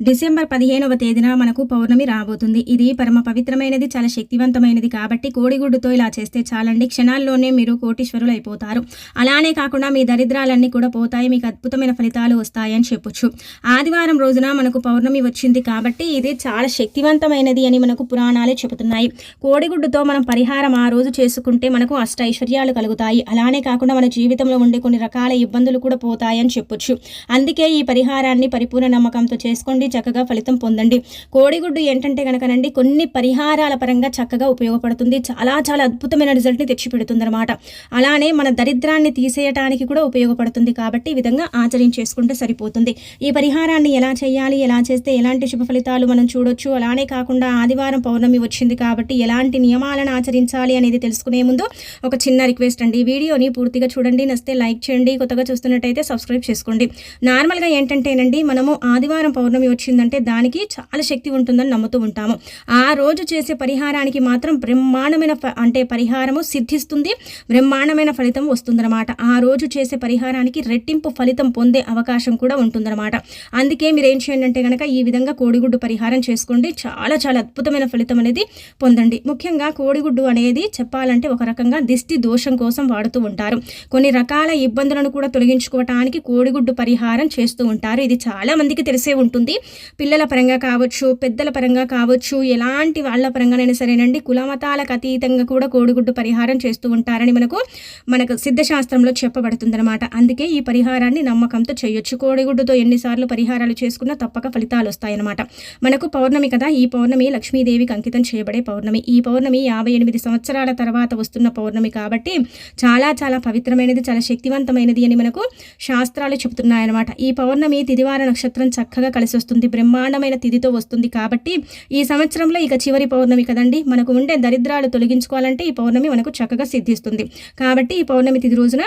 December 15వ తేదీన మనకు పౌర్ణమి రాబోతుంది. ఇది పరమ పవిత్రమైనది, చాలా శక్తివంతమైనది కాబట్టి కోడిగుడ్డుతో ఇలా చేస్తే చాలండి. క్షణాల్లోనే మీరు కోటీశ్వరులైపోతారు. అలానే కాకుండా మీ దరిద్రాలన్నీ కూడా పోతాయి. మీకు అద్భుతమైన ఫలితాలు వస్తాయని చెప్పొచ్చు. ఆదివారం రోజున మనకు పౌర్ణమి వచ్చింది కాబట్టి ఇది చాలా శక్తివంతమైనది అని మనకు పురాణాలే చెబుతున్నాయి. కోడిగుడ్డుతో మనం పరిహారం ఆ రోజు చేసుకుంటే మనకు అష్టైశ్వర్యాలు కలుగుతాయి. అలానే కాకుండా మన జీవితంలో ఉండే కొన్ని రకాల ఇబ్బందులు కూడా పోతాయని చెప్పొచ్చు. అందుకే ఈ పరిహారాన్ని పరిపూర్ణ నమ్మకంతో చేసుకోండి, చక్కగా ఫలితం పొందండి. కోడిగుడ్డు ఏంటంటే కనుకనండి కొన్ని పరిహారాల పరంగా చక్కగా ఉపయోగపడుతుంది. చాలా చాలా అద్భుతమైన రిజల్ట్ని తెచ్చిపెడుతుంది అనమాట. అలానే మన దరిద్రాన్ని తీసేయటానికి కూడా ఉపయోగపడుతుంది కాబట్టి ఈ విధంగా ఆచరించేసుకుంటే సరిపోతుంది. ఈ పరిహారాన్ని ఎలా చేయాలి, ఎలా చేస్తే ఎలాంటి శుభ ఫలితాలు మనం చూడొచ్చు, అలానే కాకుండా ఆదివారం పౌర్ణమి వచ్చింది కాబట్టి ఎలాంటి నియమాలను ఆచరించాలి అనేది తెలుసుకునే ముందు ఒక చిన్న రిక్వెస్ట్ అండి. ఈ వీడియోని పూర్తిగా చూడండి, నచ్చితే లైక్ చేయండి, కొత్తగా చూస్తున్నట్టయితే సబ్స్క్రైబ్ చేసుకోండి. నార్మల్గా ఏంటంటేనండి మనము ఆదివారం పౌర్ణమి వచ్చిందంటే దానికి చాలా శక్తి ఉంటుందని నమ్ముతూ ఉంటాము. ఆ రోజు చేసే పరిహారానికి మాత్రం బ్రహ్మాండమైన పరిహారము సిద్ధిస్తుంది, బ్రహ్మాండమైన ఫలితం వస్తుందన్నమాట. ఆ రోజు చేసే పరిహారానికి రెట్టింపు ఫలితం పొందే అవకాశం కూడా ఉంటుందన్నమాట. అందుకే మీరు ఏం చేయండి అంటే కనుక ఈ విధంగా కోడిగుడ్డు పరిహారం చేసుకోండి. చాలా చాలా అద్భుతమైన ఫలితం అనేది పొందండి. ముఖ్యంగా కోడిగుడ్డు అనేది చెప్పాలంటే ఒక రకంగా దిష్టి దోషం కోసం వాడుతూ ఉంటారు. కొన్ని రకాల ఇబ్బందులను కూడా తొలగించుకోవటానికి కోడిగుడ్డు పరిహారం చేస్తూ ఉంటారు. ఇది చాలా మందికి తెలిసే ఉంటుంది. పిల్లల పరంగా కావచ్చు, పెద్దల పరంగా కావచ్చు, ఎలాంటి వాళ్ళ పరంగానైనా సరేనండి, కులమతాలకు అతీతంగా కూడా కోడిగుడ్డు పరిహారం చేస్తూ ఉంటారని మనకు సిద్ధశాస్త్రంలో చెప్పబడుతుందన్నమాట. అందుకే ఈ పరిహారాన్ని నమ్మకంతో చేయొచ్చు. కోడిగుడ్డుతో ఎన్నిసార్లు పరిహారాలు చేసుకున్నా తప్పక ఫలితాలు వస్తాయన్నమాట. మనకు పౌర్ణమి కదా, ఈ పౌర్ణమి లక్ష్మీదేవికి అంకితం చేయబడే పౌర్ణమి. ఈ పౌర్ణమి 58 సంవత్సరాల తర్వాత వస్తున్న పౌర్ణమి కాబట్టి చాలా చాలా పవిత్రమైనది, చాలా శక్తివంతమైనది అని మనకు శాస్త్రాలు చెబుతున్నాయన్నమాట. ఈ పౌర్ణమి తిదివార నక్షత్రం చక్కగా కలిసి వస్తుంది, బ్రహ్మాండమైన తిథితో వస్తుంది కాబట్టి ఈ సంవత్సరంలో ఇక చివరి పౌర్ణమి కదండి. మనకు ఉండే దరిద్రాలు తొలగించుకోవాలంటే ఈ పౌర్ణమి మనకు చక్కగా సిద్ధిస్తుంది. కాబట్టి ఈ పౌర్ణమి తిథి రోజున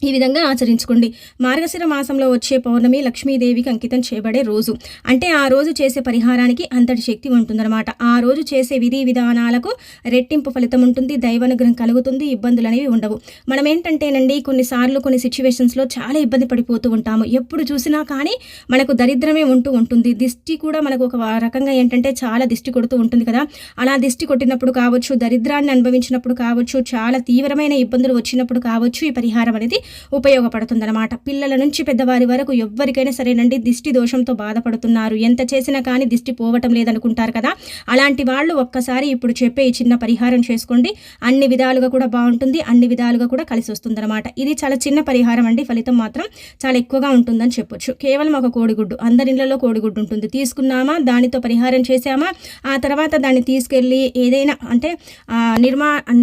ఈ విధంగా ఆచరించుకోండి. మార్గశిర మాసంలో వచ్చే పౌర్ణమి లక్ష్మీదేవికి అంకితం చేయబడే రోజు. అంటే ఆ రోజు చేసే పరిహారానికి అంతటి శక్తి ఉంటుందన్నమాట. ఆ రోజు చేసే విధి విధానాలకు రెట్టింపు ఫలితం ఉంటుంది, దైవానుగ్రహం కలుగుతుంది, ఇబ్బందులు అనేవి ఉండవు. మనం ఏంటంటేనండి కొన్నిసార్లు కొన్ని సిచ్యువేషన్స్లో చాలా ఇబ్బంది పడిపోతూ ఉంటాము. ఎప్పుడు చూసినా కానీ మనకు దరిద్రమే ఉంటూ ఉంటుంది. దిష్టి కూడా మనకు ఒక రకంగా ఏంటంటే చాలా దిష్టి కొడుతూ ఉంటుంది కదా. అలా దిష్టి కొట్టినప్పుడు కావచ్చు, దరిద్రాన్ని అనుభవించినప్పుడు కావచ్చు, చాలా తీవ్రమైన ఇబ్బందులు వచ్చినప్పుడు కావచ్చు, ఈ పరిహారం అనేది ఉపయోగపడుతుందన్నమాట. పిల్లల నుంచి పెద్దవారి వరకు ఎవ్వరికైనా సరేనండి దిష్టి దోషంతో బాధపడుతున్నారు, ఎంత చేసినా కానీ దిష్టి పోవటం లేదనుకుంటారు కదా. అలాంటి వాళ్ళు ఒక్కసారి ఇప్పుడు చెప్పే ఈ చిన్న పరిహారం చేసుకోండి. అన్ని విధాలుగా కూడా బాగుంటుంది, అన్ని విధాలుగా కూడా కలిసి వస్తుందన్నమాట. ఇది చాలా చిన్న పరిహారం అండి, ఫలితం మాత్రం చాలా ఎక్కువగా ఉంటుందని చెప్పొచ్చు. కేవలం ఒక కోడిగుడ్డు, అందరిళ్లలో కోడిగుడ్డు ఉంటుంది, తీసుకున్నామా దానితో పరిహారం చేసామా, ఆ తర్వాత దాన్ని తీసుకెళ్ళి ఏదైనా అంటే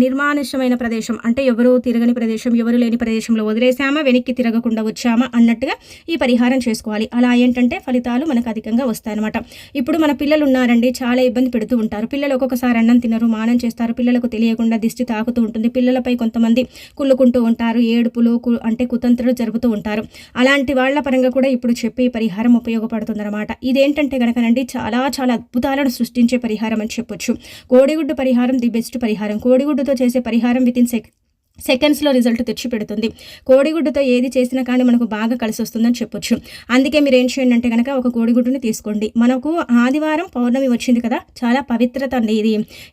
నిర్మానుష్యమైన ప్రదేశం అంటే ఎవరు తిరగని ప్రదేశం, ఎవరు లేని ప్రదేశంలో వదిలేసామా, వెనక్కి తిరగకుండా వచ్చామా అన్నట్టుగా ఈ పరిహారం చేసుకోవాలి. అలా ఏంటంటే ఫలితాలు మనకు అధికంగా వస్తాయన్నమాట. ఇప్పుడు మన పిల్లలు ఉన్నారండి, చాలా ఇబ్బంది పెడుతూ ఉంటారు. పిల్లలు ఒక్కొక్కసారి అన్నం తినరు, మానం చేస్తారు, పిల్లలకు తెలియకుండా దిష్టి తాకుతూ ఉంటుంది. పిల్లలపై కొంతమంది కుళ్ళుకుంటూ ఉంటారు, ఏడుపులు కుతంత్రులు జరుపుతూ ఉంటారు. అలాంటి వాళ్ళ పరంగా కూడా ఇప్పుడు చెప్పే ఈ పరిహారం ఉపయోగపడుతుందన్నమాట. ఇదేంటంటే కనుకనండి చాలా చాలా అద్భుతాలను సృష్టించే పరిహారం అని చెప్పొచ్చు. కోడిగుడ్డు పరిహారం ది బెస్ట్ పరిహారం. కోడిగుడ్డుతో చేసే పరిహారం వితిన్ సెకండ్స్లో రిజల్ట్ తెచ్చి పెడుతుంది. కోడిగుడ్డుతో ఏది చేసినా కానీ మనకు బాగా కలిసి వస్తుందని చెప్పొచ్చు. అందుకే మీరు ఏం చేయండి అంటే కనుక ఒక కోడిగుడ్డుని తీసుకోండి. మనకు ఆదివారం పౌర్ణమి వచ్చింది కదా, చాలా పవిత్రత అండి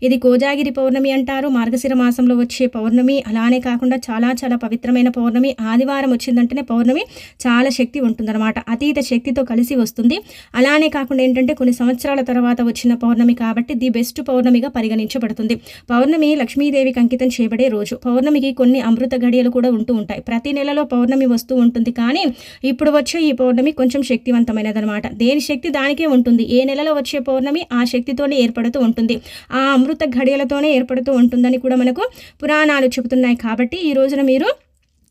ఇది కోజాగిరి పౌర్ణమి అంటారు, మార్గశిర మాసంలో వచ్చే పౌర్ణమి. అలానే కాకుండా చాలా చాలా పవిత్రమైన పౌర్ణమి. ఆదివారం వచ్చిందంటేనే పౌర్ణమి చాలా శక్తి ఉంటుందన్నమాట, అతీత శక్తితో కలిసి వస్తుంది. అలానే కాకుండా ఏంటంటే కొన్ని సంవత్సరాల తర్వాత వచ్చిన పౌర్ణమి కాబట్టి ది బెస్ట్ పౌర్ణమిగా పరిగణించబడుతుంది. పౌర్ణమి లక్ష్మీదేవికి అంకితం చేయబడే రోజు. పౌర్ణమికి కొన్ని అమృత ఘడియలు కూడా ఉంటూ ఉంటాయి. ప్రతి నెలలో పౌర్ణమి వస్తూ ఉంటుంది, కానీ ఇప్పుడు వచ్చే ఈ పౌర్ణమి కొంచెం శక్తివంతమైనది అనమాట. దేని శక్తి దానికే ఉంటుంది. ఏ నెలలో వచ్చే పౌర్ణమి ఆ శక్తితోనే ఏర్పడుతూ ఉంటుంది, ఆ అమృత ఘడియలతోనే ఏర్పడుతూ ఉంటుందని కూడా మనకు పురాణాలు చెబుతున్నాయి. కాబట్టి ఈ రోజున మీరు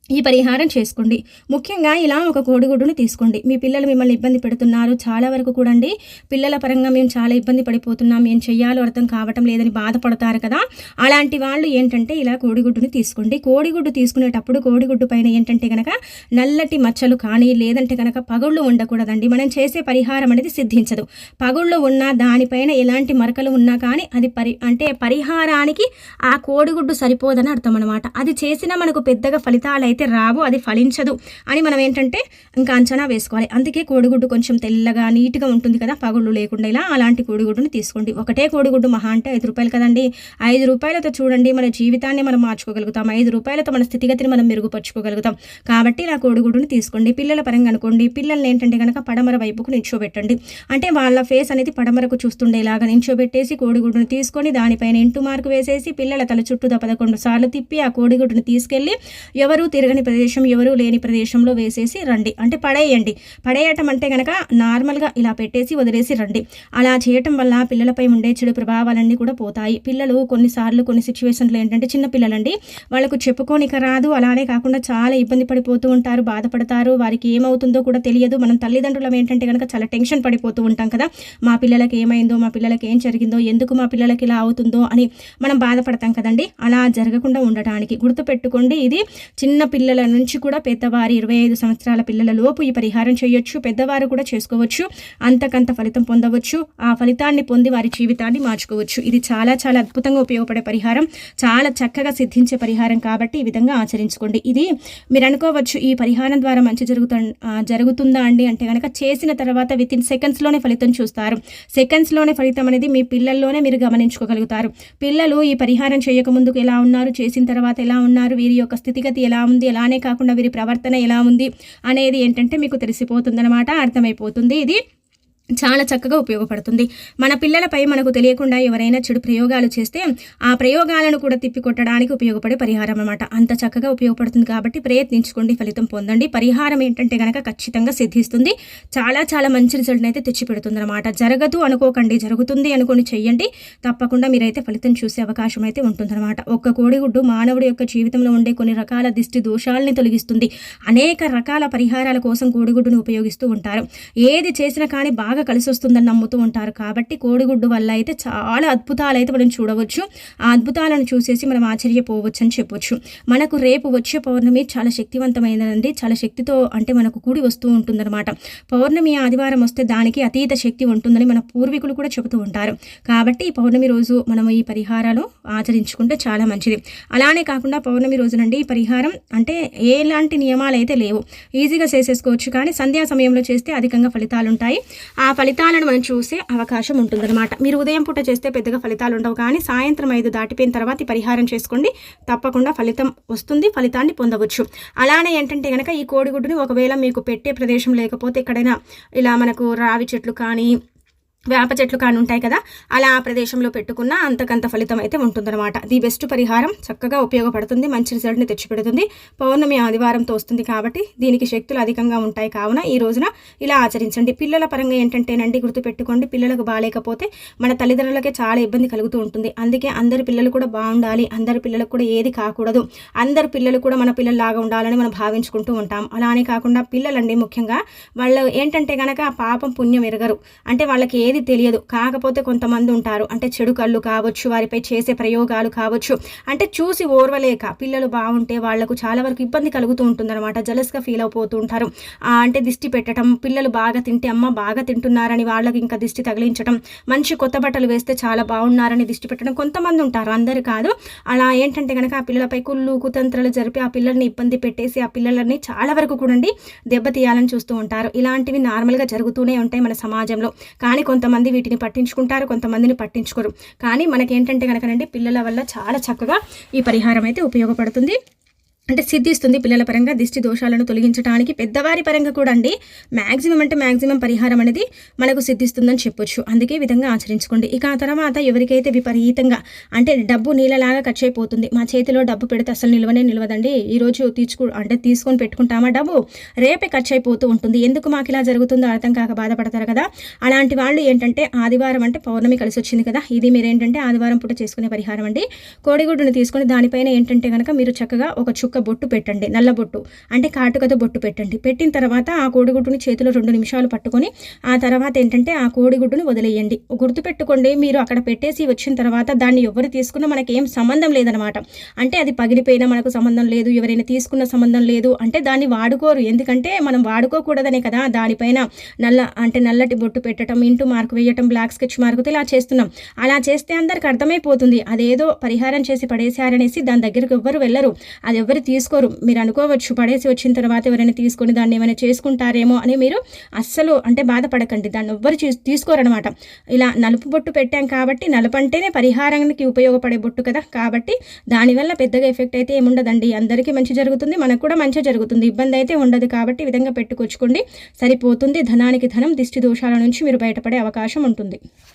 ఈ పరిహారం చేసుకోండి. ముఖ్యంగా ఇలా ఒక కోడిగుడ్డును తీసుకోండి. మీ పిల్లలు మిమ్మల్ని ఇబ్బంది పెడుతున్నారు, చాలా వరకు కూడా అండి పిల్లల పరంగా మేము చాలా ఇబ్బంది పడిపోతున్నాం, ఏం చెయ్యాలో అర్థం కావటం లేదని బాధపడతారు కదా. అలాంటి వాళ్ళు ఏంటంటే ఇలా కోడిగుడ్డుని తీసుకోండి. కోడిగుడ్డు తీసుకునేటప్పుడు కోడిగుడ్డు పైన ఏంటంటే కనుక నల్లటి మచ్చలు కానీ లేదంటే కనుక పగుళ్ళు ఉండకూడదండి. మనం చేసే పరిహారం అనేది సిద్ధించదు. పగుళ్ళు ఉన్నా దానిపైన ఎలాంటి మరకలు ఉన్నా కానీ అది పరిహారానికి ఆ కోడిగుడ్డు సరిపోదని అర్థం అనమాట. అది చేసినా మనకు పెద్దగా ఫలితాలు అయితే రావు, అది ఫలించదు అని మనం ఏంటంటే ఇంకా అంచనా వేసుకోవాలి. అందుకే కోడిగుడ్డు కొంచెం తెల్లగా నీట్గా ఉంటుంది కదా, పగుళ్ళు లేకుండా, ఇలా అలాంటి కోడిగుడ్డుని తీసుకోండి. ఒకటే కోడిగుడ్డు మహా అంటే 5 రూపాయలు కదండి. 5 రూపాయలతో చూడండి మన జీవితాన్ని మనం మార్చుకోగలుగుతాం, 5 రూపాయలతో మన స్థితిగతిని మనం మెరుగుపరుచుకోగలుగుతాం. కాబట్టి ఇలా కోడిగుడ్డుని తీసుకోండి. పిల్లల పరంగా అనుకోండి, పిల్లల్ని ఏంటంటే కనుక పడమర వైపుకు నిల్చోబెట్టండి. అంటే వాళ్ళ ఫేస్ అనేది పడమరకు చూస్తుండేలాగా నిల్చోబెట్టేసి కోడిగుడ్డుని తీసుకొని దానిపైన ఇంటూ మార్కు వేసేసి పిల్లల తల చుట్టూ 11 సార్లు తిప్పి ఆ కోడిగుడ్డుని తీసుకెళ్ళి ఎవరూ తిరగని ప్రదేశం, ఎవరూ లేని ప్రదేశంలో వేసేసి రండి. అంటే పడేయండి. పడేయటం అంటే కనుక నార్మల్గా ఇలా పెట్టేసి వదిలేసి రండి. అలా చేయటం వల్ల పిల్లలపై ఉండే చెడు ప్రభావాలన్నీ కూడా పోతాయి. పిల్లలు కొన్నిసార్లు కొన్ని సిచ్యువేషన్లో ఏంటంటే చిన్న పిల్లలండి, వాళ్ళకు చెప్పుకోనిక రాదు, అలానే కాకుండా చాలా ఇబ్బంది పడిపోతూ ఉంటారు, బాధపడతారు, వారికి ఏమవుతుందో కూడా తెలియదు. మనం తల్లిదండ్రులం ఏంటంటే కనుక చాలా టెన్షన్ పడిపోతూ ఉంటాం కదా, మా పిల్లలకి ఏమైందో, మా పిల్లలకి ఏం జరిగిందో, ఎందుకు మా పిల్లలకి ఇలా అవుతుందో అని మనం బాధపడతాం కదండి. అలా జరగకుండా ఉండటానికి గుర్తుపెట్టుకోండి, ఇది చిన్న పిల్లల నుంచి కూడా పెద్దవారి 25 సంవత్సరాల పిల్లల లోపు ఈ పరిహారం చేయొచ్చు. పెద్దవారు కూడా చేసుకోవచ్చు, అంతకంత ఫలితం పొందవచ్చు. ఆ ఫలితాన్ని పొంది వారి జీవితాన్ని మార్చుకోవచ్చు. ఇది చాలా చాలా అద్భుతంగా ఉపయోగపడే పరిహారం, చాలా చక్కగా సిద్ధించే పరిహారం కాబట్టి ఈ విధంగా ఆచరించుకోండి. ఇది మీరు అనుకోవచ్చు, ఈ పరిహారం ద్వారా మంచి జరుగుతుందా అండి అంటే కనుక చేసిన తర్వాత వితిన్ సెకండ్స్లోనే ఫలితం చూస్తారు. సెకండ్స్లోనే ఫలితం అనేది మీ పిల్లల్లోనే మీరు గమనించుకోగలుగుతారు. పిల్లలు ఈ పరిహారం చేయకముందుకు ఎలా ఉన్నారు, చేసిన తర్వాత ఎలా ఉన్నారు, వీరి యొక్క స్థితిగతి ఎలా ఉంది, అలానే కాకుండా వీరి ప్రవర్తన ఎలా ఉంది అనేది ఏంటంటే మీకు తెలిసిపోతుందన్నమాట, అర్థమైపోతుంది. ఇది చాలా చక్కగా ఉపయోగపడుతుంది. మన పిల్లలపై మనకు తెలియకుండా ఎవరైనా చెడు ప్రయోగాలు చేస్తే ఆ ప్రయోగాలను కూడా తిప్పికొట్టడానికి ఉపయోగపడే పరిహారం అన్నమాట. అంత చక్కగా ఉపయోగపడుతుంది కాబట్టి ప్రయత్నించుకోండి, ఫలితం పొందండి. పరిహారం ఏంటంటే కనుక ఖచ్చితంగా సిద్ధిస్తుంది. చాలా చాలా మంచి రిజల్ట్ని అయితే తెచ్చిపెడుతుంది అనమాట. జరగదు అనుకోకండి, జరుగుతుంది అనుకొని చెయ్యండి, తప్పకుండా మీరైతే ఫలితం చూసే అవకాశం అయితే ఉంటుందన్నమాట. ఒక్క కోడిగుడ్డు మానవుడి యొక్క జీవితంలో ఉండే కొన్ని రకాల దిష్టి దోషాలని తొలగిస్తుంది. అనేక రకాల పరిహారాల కోసం కోడిగుడ్డును ఉపయోగిస్తూ ఉంటారు. ఏది చేసినా కానీ బాగా కలిసి వస్తుందని నమ్ముతూ ఉంటారు. కాబట్టి కోడిగుడ్డు వల్ల అయితే చాలా అద్భుతాలు అయితే మనం చూడవచ్చు. ఆ అద్భుతాలను చూసేసి మనం ఆశ్చర్యపోవచ్చు అని చెప్పొచ్చు. మనకు రేపు వచ్చే పౌర్ణమి చాలా శక్తివంతమైనదండి. చాలా శక్తితో అంటే మనకు కూడి వస్తూ ఉంటుందన్నమాట. పౌర్ణమి ఆదివారం వస్తే దానికి అతీత శక్తి ఉంటుందని మన పూర్వీకులు కూడా చెబుతూ ఉంటారు. కాబట్టి ఈ పౌర్ణమి రోజు మనం ఈ పరిహారాలు ఆచరించుకుంటే చాలా మంచిది. అలానే కాకుండా పౌర్ణమి రోజునండి ఈ పరిహారం అంటే ఎలాంటి నియమాలు అయితే లేవు, ఈజీగా చేసేసుకోవచ్చు. కానీ సంధ్యా సమయంలో చేస్తే అధికంగా ఫలితాలు ఉంటాయి. ఆ ఫలితాలను మనం చూసే అవకాశం ఉంటుందన్నమాట. మీరు ఉదయం పూట చేస్తే పెద్దగా ఫలితాలు ఉండవు, కానీ సాయంత్రం 5 దాటిపోయిన తర్వాత ఈ పరిహారం చేసుకోండి, తప్పకుండా ఫలితం వస్తుంది, ఫలితాన్ని పొందవచ్చు. అలానే ఏంటంటే కనుక ఈ కోడిగుడ్డుని ఒకవేళ మీకు పెట్టే ప్రదేశం లేకపోతే ఎక్కడైనా ఇలా మనకు రావి చెట్లు కానీ వేప చెట్లు కానీ ఉంటాయి కదా, అలా ఆ ప్రదేశంలో పెట్టుకున్న అంతకంత ఫలితం అయితే ఉంటుందన్నమాట. ది బెస్ట్ పరిహారం, చక్కగా ఉపయోగపడుతుంది, మంచి రిజల్ట్ని తెచ్చిపెడుతుంది. పౌర్ణమి ఆదివారంతో వస్తుంది కాబట్టి దీనికి శక్తులు అధికంగా ఉంటాయి. కావున ఈ రోజున ఇలా ఆచరించండి. పిల్లల పరంగా ఏంటంటేనండి గుర్తుపెట్టుకోండి, పిల్లలకు బాగాలేకపోతే మన తల్లిదండ్రులకే చాలా ఇబ్బంది కలుగుతూ ఉంటుంది. అందుకే అందరి పిల్లలు కూడా బాగుండాలి, అందరి పిల్లలకు కూడా ఏది కాకూడదు, అందరి పిల్లలు కూడా మన పిల్లల్లాగా ఉండాలని మనం భావించుకుంటూ ఉంటాం. అలానే కాకుండా పిల్లలండి ముఖ్యంగా వాళ్ళు ఏంటంటే కనుక పాపం పుణ్యం ఎరగరు, అంటే వాళ్ళకి ఏది తెలియదు. కాకపోతే కొంతమంది ఉంటారు, అంటే చెడు కళ్ళు కావచ్చు, వారిపై చేసే ప్రయోగాలు కావచ్చు, అంటే చూసి ఓర్వలేక పిల్లలు బాగుంటే వాళ్లకు చాలా వరకు ఇబ్బంది కలుగుతూ ఉంటుందన్నమాట. జలస్గా ఫీల్ అయిపోతూ ఉంటారు. అంటే దిష్టి పెట్టడం, పిల్లలు బాగా తింటే అమ్మ బాగా తింటున్నారని వాళ్ళకి ఇంకా దిష్టి తగిలించడం, మంచి కొత్త బట్టలు వేస్తే చాలా బాగున్నారని దిష్టి పెట్టడం కొంతమంది ఉంటారు, అందరు కాదు. అలా ఏంటంటే కనుక ఆ పిల్లలపై కుళ్ళు కుతంత్రాలు జరిపి ఆ పిల్లల్ని ఇబ్బంది పెట్టేసి ఆ పిల్లలని చాలా వరకు కూడా దెబ్బతీయాలని చూస్తూ ఉంటారు. ఇలాంటివి నార్మల్గా జరుగుతూనే ఉంటాయి మన సమాజంలో. కానీ కొంతమంది వీటిని పట్టించుకుంటారు, కొంతమందిని పట్టించుకోరు. కానీ మనకేంటంటే కనుకనండి పిల్లల వల్ల చాలా చక్కగా ఈ పరిహారం అయితే ఉపయోగపడుతుంది, అంటే సిద్ధిస్తుంది. పిల్లల పరంగా దిష్టి దోషాలను తొలగించడానికి, పెద్దవారి పరంగా కూడా అండి మ్యాక్సిమం పరిహారం అనేది మనకు సిద్ధిస్తుందని చెప్పొచ్చు. అందుకే విధంగా ఆచరించుకోండి. ఇక ఆ తర్వాత ఎవరికైతే విపరీతంగా అంటే డబ్బు నీళ్ళలాగా ఖర్చు అయిపోతుంది, మా చేతిలో డబ్బు పెడితే అసలు నిలవదండి, ఈరోజు తీసుకొని పెట్టుకుంటామా డబ్బు, రేపే ఖర్చు అయిపోతూ ఉంటుంది, ఎందుకు మాకు ఇలా జరుగుతుందో అర్థం కాక బాధపడతారు కదా. అలాంటి వాళ్ళు ఏంటంటే ఆదివారం అంటే పౌర్ణమి కలిసి వచ్చింది కదా, ఇది మీరు ఏంటంటే ఆదివారం పూట చేసుకునే పరిహారం అండి. కోడిగుడ్డును తీసుకొని దానిపైన ఏంటంటే కనుక మీరు చక్కగా ఒక చుక్క బొట్టు పెట్టండి, నల్ల బొట్టు అంటే కాటుకతో బొట్టు పెట్టండి. పెట్టిన తర్వాత ఆ కోడిగుడ్డుని చేతిలో 2 నిమిషాలు పట్టుకొని ఆ తర్వాత ఏంటంటే ఆ కోడిగుడ్డుని వదిలేయండి. గుర్తుపెట్టుకోండి, మీరు అక్కడ పెట్టేసి వచ్చిన తర్వాత దాన్ని ఎవరు తీసుకున్నా మనకేం సంబంధం లేదనమాట. అంటే అది పగిలిపోయినా మనకు సంబంధం లేదు, ఎవరైనా తీసుకున్న సంబంధం లేదు, అంటే దాన్ని వాడుకోరు. ఎందుకంటే మనం వాడుకోకూడదనే కదా దానిపైన నల్లటి బొట్టు పెట్టడం, ఇంటూ మార్కు వేయటం, బ్లాక్ స్కెచ్ మార్కుతో ఇలా చేస్తున్నాం. అలా చేస్తే అందరికి అర్థమైపోతుంది అదేదో పరిహారం చేసి పడేశారనేసి దాని దగ్గరకు ఎవ్వరు వెళ్ళరు, అది ఎవరు తీసుకోరు. మీరు అనుకోవచ్చు పడేసి వచ్చిన తర్వాత ఎవరైనా తీసుకొని దాన్ని ఏమైనా చేసుకుంటారేమో అని. మీరు అస్సలు అంటే బాధపడకండి, దాన్ని ఎవ్వరు తీసుకోరనమాట. ఇలా నలుపు బొట్టు పెట్టాం కాబట్టి, నలుపు అంటేనే పరిహారానికి ఉపయోగపడే బొట్టు కదా, కాబట్టి దానివల్ల పెద్దగా ఎఫెక్ట్ అయితే ఏముండదండి. అందరికీ మంచి జరుగుతుంది, మనకు కూడా మంచి జరుగుతుంది, ఇబ్బంది అయితే ఉండదు. కాబట్టి ఈ విధంగా పెట్టుకొచ్చుకోండి, సరిపోతుంది. ధనానికి ధనం, దిష్టి దోషాల నుంచి మీరు బయటపడే అవకాశం ఉంటుంది.